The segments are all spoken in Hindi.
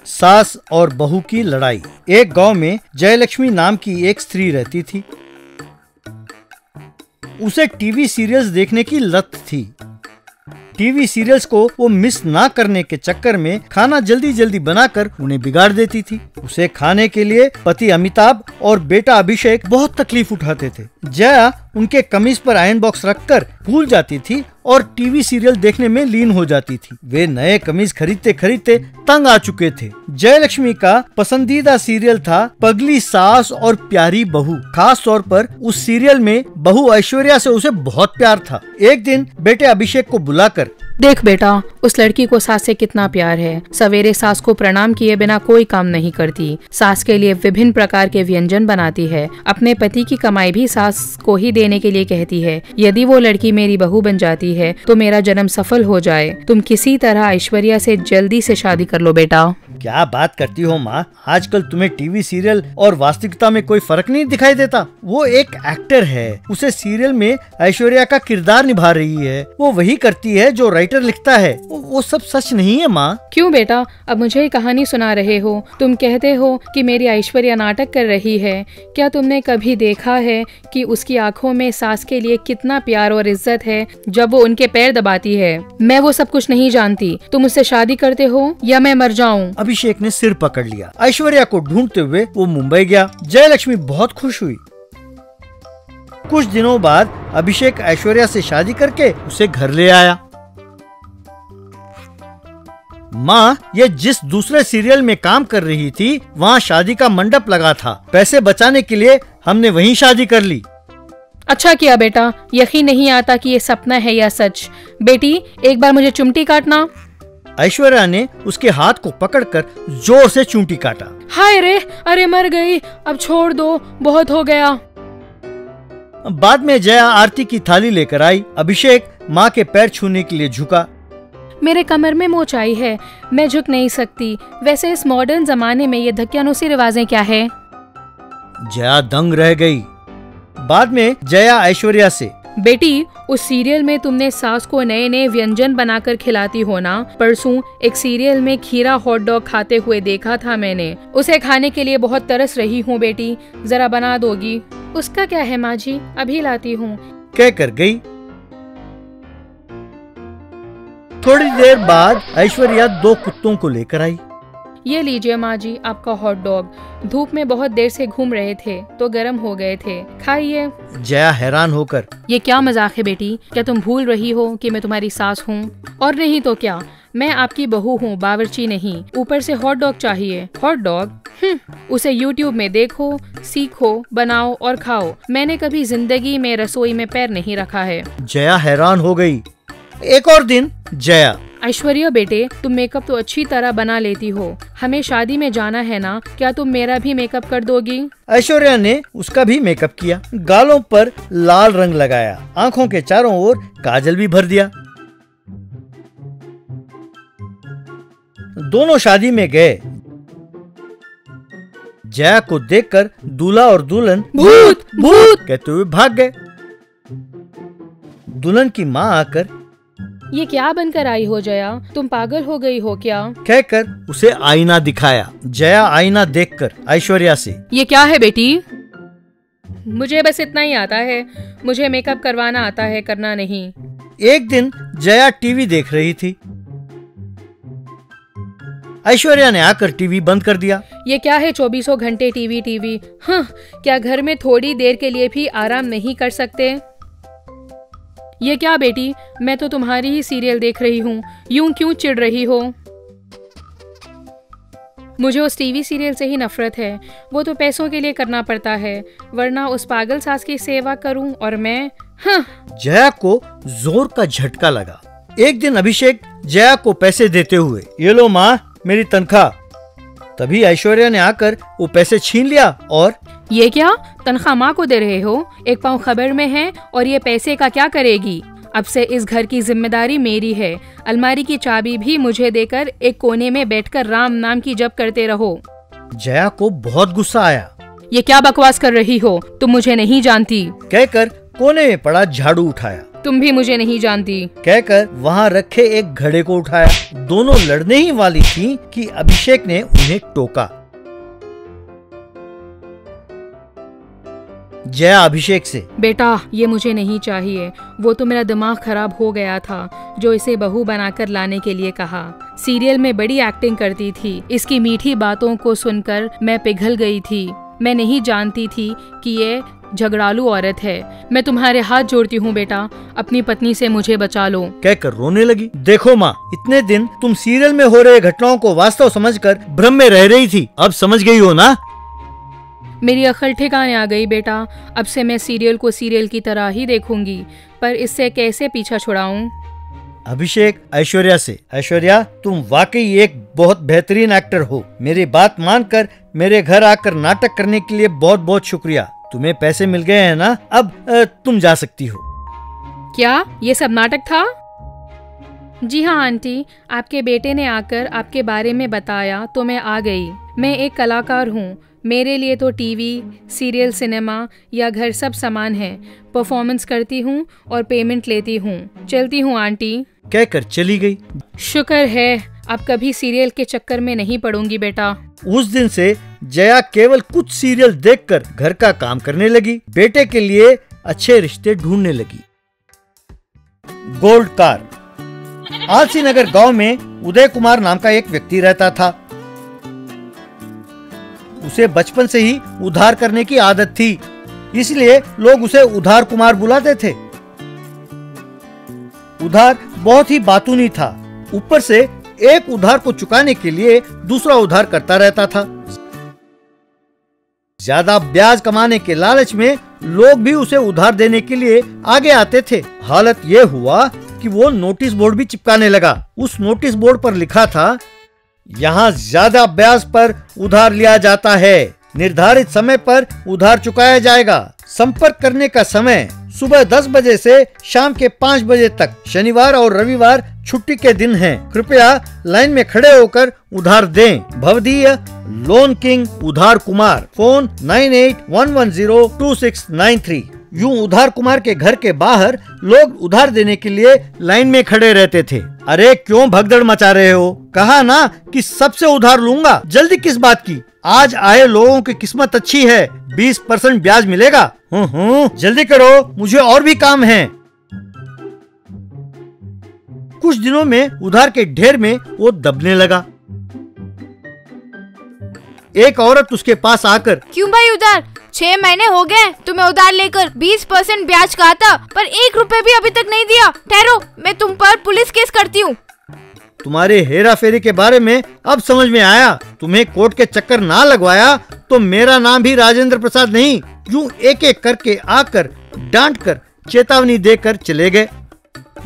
सास और बहू की लड़ाई। एक गांव में जयलक्ष्मी नाम की एक स्त्री रहती थी। उसे टीवी सीरियल्स देखने की लत थी। टीवी सीरियल्स को वो मिस ना करने के चक्कर में खाना जल्दी जल्दी बनाकर उन्हें बिगाड़ देती थी। उसे खाने के लिए पति अमिताभ और बेटा अभिषेक बहुत तकलीफ उठाते थे। जया उनके कमीज पर आयरन बॉक्स रखकर भूल जाती थी और टीवी सीरियल देखने में लीन हो जाती थी। वे नए कमीज खरीदते खरीदते तंग आ चुके थे। जयलक्ष्मी का पसंदीदा सीरियल था पगली सास और प्यारी बहू। खास तौर पर उस सीरियल में बहू ऐश्वर्या से उसे बहुत प्यार था। एक दिन बेटे अभिषेक को बुलाकर, देख बेटा, उस लड़की को सास से कितना प्यार है। सवेरे सास को प्रणाम किए बिना कोई काम नहीं करती। सास के लिए विभिन्न प्रकार के व्यंजन बनाती है। अपने पति की कमाई भी सास को ही देने के लिए कहती है। यदि वो लड़की मेरी बहू बन जाती है तो मेरा जन्म सफल हो जाए। तुम किसी तरह ऐश्वर्या से जल्दी से शादी कर लो बेटा। क्या बात करती हो माँ, आजकल तुम्हें टीवी सीरियल और वास्तविकता में कोई फर्क नहीं दिखाई देता। वो एक एक्टर है, उसे सीरियल में ऐश्वर्या का किरदार निभा रही है। वो वही करती है जो राइटर लिखता है। वो सब सच नहीं है माँ। क्यों बेटा, अब मुझे कहानी सुना रहे हो? तुम कहते हो कि मेरी ऐश्वर्या नाटक कर रही है। क्या तुमने कभी देखा है कि उसकी आंखों में सास के लिए कितना प्यार और इज्जत है जब वो उनके पैर दबाती है? मैं वो सब कुछ नहीं जानती। तुम उससे शादी करते हो या मैं मर जाऊं? अभिषेक ने सिर पकड़ लिया। ऐश्वर्या को ढूंढते हुए वो मुंबई गया। जयलक्ष्मी बहुत खुश हुई। कुछ दिनों बाद अभिषेक ऐश्वर्या से शादी करके उसे घर ले आया। माँ, ये जिस दूसरे सीरियल में काम कर रही थी वहाँ शादी का मंडप लगा था। पैसे बचाने के लिए हमने वहीं शादी कर ली। अच्छा किया बेटा, यकीन नहीं आता कि ये सपना है या सच। बेटी, एक बार मुझे चिमटी काटना। ऐश्वर्या ने उसके हाथ को पकड़कर जोर से चूंटी काटा। हाय रे, अरे मर गई, अब छोड़ दो, बहुत हो गया। बाद में जया आरती की थाली लेकर आई। अभिषेक माँ के पैर छूने के लिए झुका। मेरे कमर में मोचाई है, मैं झुक नहीं सकती। वैसे इस मॉडर्न जमाने में ये धक्यानुसी रिवाजें क्या है? जया दंग रह गई। बाद में जया ऐश्वर्या से, बेटी, उस सीरियल में तुमने सास को नए नए व्यंजन बनाकर खिलाती हो ना? परसों एक सीरियल में खीरा हॉट डॉग खाते हुए देखा था मैंने। उसे खाने के लिए बहुत तरस रही हूँ बेटी, जरा बना दोगी? उसका क्या है माँ जी, अभी लाती हूँ, कहकर गई। थोड़ी देर बाद ऐश्वर्या 2 कुत्तों को लेकर आई। ये लीजिए माँ जी, आपका हॉट डॉग। धूप में बहुत देर से घूम रहे थे तो गर्म हो गए थे, खाइए। जया हैरान होकर, ये क्या मजाक है बेटी? क्या तुम भूल रही हो कि मैं तुम्हारी सास हूँ? और नहीं तो क्या, मैं आपकी बहू हूँ, बावर्ची नहीं। ऊपर से हॉट डॉग चाहिए। Hot dog? उसे YouTube में देखो, सीखो, बनाओ और खाओ। मैंने कभी जिंदगी में रसोई में पैर नहीं रखा है। जया हैरान हो गई। एक और दिन जया, ऐश्वर्या बेटे, तुम मेकअप तो अच्छी तरह बना लेती हो। हमें शादी में जाना है ना, क्या तुम मेरा भी मेकअप कर दोगी? ऐश्वर्या ने उसका भी मेकअप किया। गालों पर लाल रंग लगाया, आंखों के चारों ओर काजल भी भर दिया। दोनों शादी में गए। जया को देखकर दूल्हा और दुल्हन भूत भूत कहते हुए भाग गए। दुल्हन की माँ आकर, ये क्या बनकर आई हो जया? तुम पागल हो गई हो क्या? कहकर उसे आईना दिखाया। जया आईना देखकर ऐश्वर्या से, ये क्या है बेटी? मुझे बस इतना ही आता है, मुझे मेकअप करवाना आता है, करना नहीं। एक दिन जया टीवी देख रही थी। ऐश्वर्या ने आकर टीवी बंद कर दिया। ये क्या है, 24 घंटे टीवी? हाँ, क्या घर में थोड़ी देर के लिए भी आराम नहीं कर सकते? ये क्या बेटी, मैं तो तुम्हारी ही सीरियल देख रही हूँ, यूं क्यों चिढ़ रही हो? मुझे उस टीवी सीरियल से ही नफरत है। वो तो पैसों के लिए करना पड़ता है, वरना उस पागल सास की सेवा करूं और मैं। हाँ। जया को जोर का झटका लगा। एक दिन अभिषेक जया को पैसे देते हुए, ये लो माँ, मेरी तनख्वाह। तभी ऐश्वर्या ने आकर वो पैसे छीन लिया और, ये क्या, तनख्वाह माँ को दे रहे हो? एक पाँव खबर में है और ये पैसे का क्या करेगी? अब से इस घर की जिम्मेदारी मेरी है। अलमारी की चाबी भी मुझे देकर एक कोने में बैठकर राम नाम की जप करते रहो। जया को बहुत गुस्सा आया। ये क्या बकवास कर रही हो? तुम मुझे नहीं जानती। कहकर कोने में पड़ा झाड़ू उठाया तुम भी मुझे नहीं जानती, कहकर वहाँ रखे एक घड़े को उठाया। दोनों लड़ने ही वाली थीं कि अभिषेक ने उन्हें टोका। जया अभिषेक से, बेटा ये मुझे नहीं चाहिए। वो तो मेरा दिमाग खराब हो गया था जो इसे बहू बनाकर लाने के लिए कहा। सीरियल में बड़ी एक्टिंग करती थी। इसकी मीठी बातों को सुनकर मैं पिघल गई थी। मैं नहीं जानती थी कि ये झगड़ालू औरत है। मैं तुम्हारे हाथ जोड़ती हूँ बेटा, अपनी पत्नी से मुझे बचा लो, कहकर रोने लगी। देखो माँ, इतने दिन तुम सीरियल में हो रहे घटनाओं को वास्तव समझकर भ्रम में रह रही थी, अब समझ गई हो ना? मेरी अक्ल ठिकाने आ गई बेटा। अब से मैं सीरियल को सीरियल की तरह ही देखूंगी, पर इससे कैसे पीछा छुड़ाऊं? अभिषेक ऐश्वर्या से, ऐश्वर्या तुम वाकई एक बहुत बेहतरीन एक्टर हो। मेरी बात मानकर मेरे घर आकर नाटक करने के लिए बहुत बहुत शुक्रिया। तुम्हें पैसे मिल गए हैं ना, अब तुम जा सकती हो। क्या ये सब नाटक था? जी हाँ आंटी, आपके बेटे ने आकर आपके बारे में बताया तो मैं आ गई। मैं एक कलाकार हूँ। मेरे लिए तो टीवी, सीरियल, सिनेमा या घर सब समान है। परफॉर्मेंस करती हूँ और पेमेंट लेती हूँ। चलती हूँ आंटी, कहकर चली गई। शुक्र है अब कभी सीरियल के चक्कर में नहीं पड़ूंगी बेटा। उस दिन से जया केवल कुछ सीरियल देखकर घर का काम करने लगी। बेटे के लिए अच्छे रिश्ते ढूंढने लगी। Gold car. आलसी नगर गांव में उदय कुमार नाम का एक व्यक्ति रहता था। उसे बचपन से ही उधार करने की आदत थी, इसलिए लोग उसे उधार कुमार बुलाते थे। उधार बहुत ही बातूनी था। ऊपर से एक उधार को चुकाने के लिए दूसरा उधार करता रहता था। ज्यादा ब्याज कमाने के लालच में लोग भी उसे उधार देने के लिए आगे आते थे। हालत यह हुआ कि वो नोटिस बोर्ड भी चिपकाने लगा। उस नोटिस बोर्ड पर लिखा था, यहाँ ज्यादा ब्याज पर उधार लिया जाता है। निर्धारित समय पर उधार चुकाया जाएगा। संपर्क करने का समय सुबह 10 बजे से शाम के 5 बजे तक। शनिवार और रविवार छुट्टी के दिन हैं। कृपया लाइन में खड़े होकर उधार दें। भवदीय लोन किंग उधार कुमार। फोन 9811022693। यूं उधार कुमार के घर के बाहर लोग उधार देने के लिए लाइन में खड़े रहते थे। अरे क्यों भगदड़ मचा रहे हो? कहा ना कि सबसे उधार लूंगा। जल्दी किस बात की? आज आए लोगों की किस्मत अच्छी है, 20% ब्याज मिलेगा। जल्दी करो, मुझे और भी काम है। कुछ दिनों में उधार के ढेर में वो दबने लगा। एक औरत उसके पास आकर, क्यों भाई उधार? 6 महीने हो गए तुम्हें उधार लेकर। 20% ब्याज कहा था, पर 1 रुपए भी अभी तक नहीं दिया। ठहरो, मैं तुम पर पुलिस केस करती हूँ। तुम्हारे हेरा फेरी के बारे में अब समझ में आया। तुम्हें कोर्ट के चक्कर ना लगवाया तो मेरा नाम भी राजेंद्र प्रसाद नहीं। यूं एक एक करके आकर डांट कर चेतावनी देकर चले गए।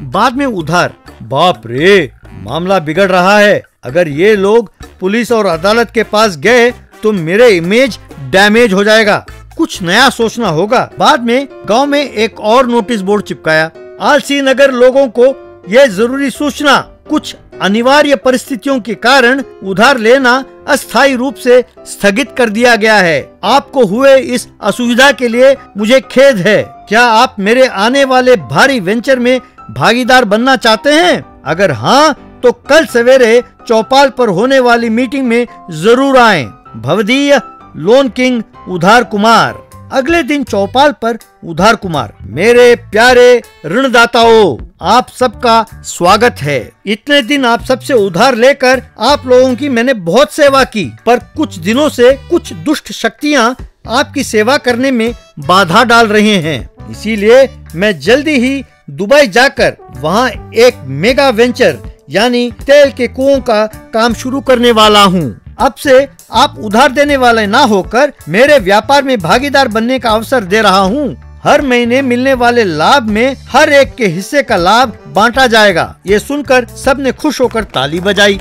बाद में उधार। बाप रे, मामला बिगड़ रहा है। अगर ये लोग पुलिस और अदालत के पास गए तो मेरे इमेज डैमेज हो जाएगा। कुछ नया सोचना होगा। बाद में गांव में एक और नोटिस बोर्ड चिपकाया। आलसी नगर लोगों को यह जरूरी सूचना, कुछ अनिवार्य परिस्थितियों के कारण उधार लेना अस्थायी रूप से स्थगित कर दिया गया है। आपको हुए इस असुविधा के लिए मुझे खेद है। क्या आप मेरे आने वाले भारी वेंचर में भागीदार बनना चाहते हैं? अगर हाँ तो कल सवेरे चौपाल पर होने वाली मीटिंग में जरूर आएं। भवदीय लोन किंग उधार कुमार। अगले दिन चौपाल पर उधार कुमार। मेरे प्यारे ऋणदाताओं, आप सबका स्वागत है। इतने दिन आप सबसे उधार लेकर आप लोगों की मैंने बहुत सेवा की, पर कुछ दिनों से कुछ दुष्ट शक्तियां आपकी सेवा करने में बाधा डाल रहे हैं। इसीलिए मैं जल्दी ही दुबई जाकर वहां एक मेगा वेंचर यानी तेल के कुओं का काम शुरू करने वाला हूँ। अब से आप उधार देने वाले ना होकर मेरे व्यापार में भागीदार बनने का अवसर दे रहा हूँ। हर महीने मिलने वाले लाभ में हर एक के हिस्से का लाभ बांटा जाएगा। ये सुनकर सबने खुश होकर ताली बजाई।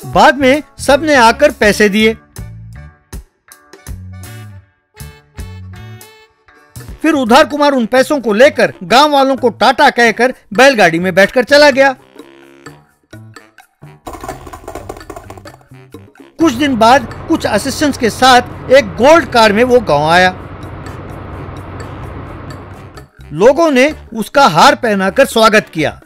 बाद में सबने आकर पैसे दिए। फिर उधार कुमार उन पैसों को लेकर गांव वालों को टाटा कहकर बैलगाड़ी में बैठकर चला गया। कुछ दिन बाद कुछ असिस्टेंट्स के साथ एक गोल्ड कार में वो गांव आया। लोगों ने उसका हार पहनाकर स्वागत किया।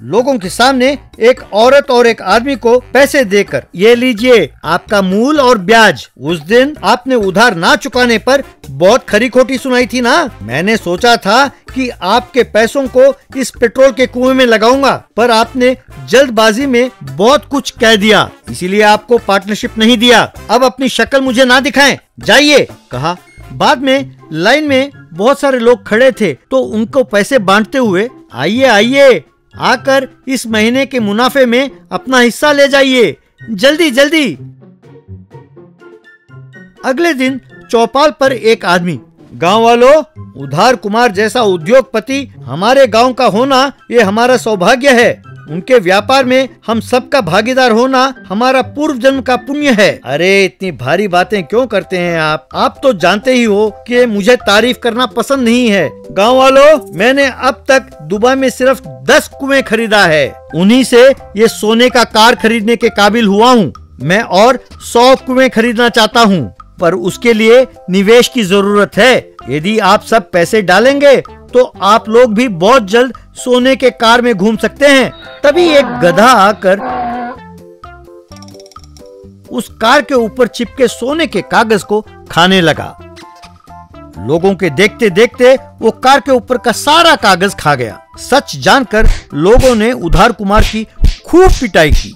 लोगों के सामने एक औरत और एक आदमी को पैसे देकर, ये लीजिए आपका मूल और ब्याज। उस दिन आपने उधार ना चुकाने पर बहुत खरी खोटी सुनाई थी ना। मैंने सोचा था कि आपके पैसों को इस पेट्रोल के कुएं में लगाऊंगा, पर आपने जल्दबाजी में बहुत कुछ कह दिया, इसीलिए आपको पार्टनरशिप नहीं दिया। अब अपनी शक्ल मुझे ना दिखाएं, जाइए, कहा। बाद में लाइन में बहुत सारे लोग खड़े थे तो उनको पैसे बांटते हुए, आइए आइए, आकर इस महीने के मुनाफे में अपना हिस्सा ले जाइए, जल्दी जल्दी। अगले दिन चौपाल पर एक आदमी, गांव वालों, उधार कुमार जैसा उद्योगपति हमारे गांव का होना ये हमारा सौभाग्य है। उनके व्यापार में हम सबका भागीदार होना हमारा पूर्व जन्म का पुण्य है। अरे इतनी भारी बातें क्यों करते हैं आप तो जानते ही हो कि मुझे तारीफ करना पसंद नहीं है। गांव वालों, मैंने अब तक दुबई में सिर्फ 10 कुएं खरीदा है, उन्हीं से ये सोने का कार खरीदने के काबिल हुआ हूँ। मैं और 100 कुएं खरीदना चाहता हूँ, पर उसके लिए निवेश की जरूरत है। यदि आप सब पैसे डालेंगे तो आप लोग भी बहुत जल्द सोने के कार में घूम सकते हैं। तभी एक गधा आकर उस कार के ऊपर चिपके सोने के कागज को खाने लगा। लोगों के देखते देखते वो कार के ऊपर का सारा कागज खा गया। सच जानकर लोगों ने उधार कुमार की खूब पिटाई की।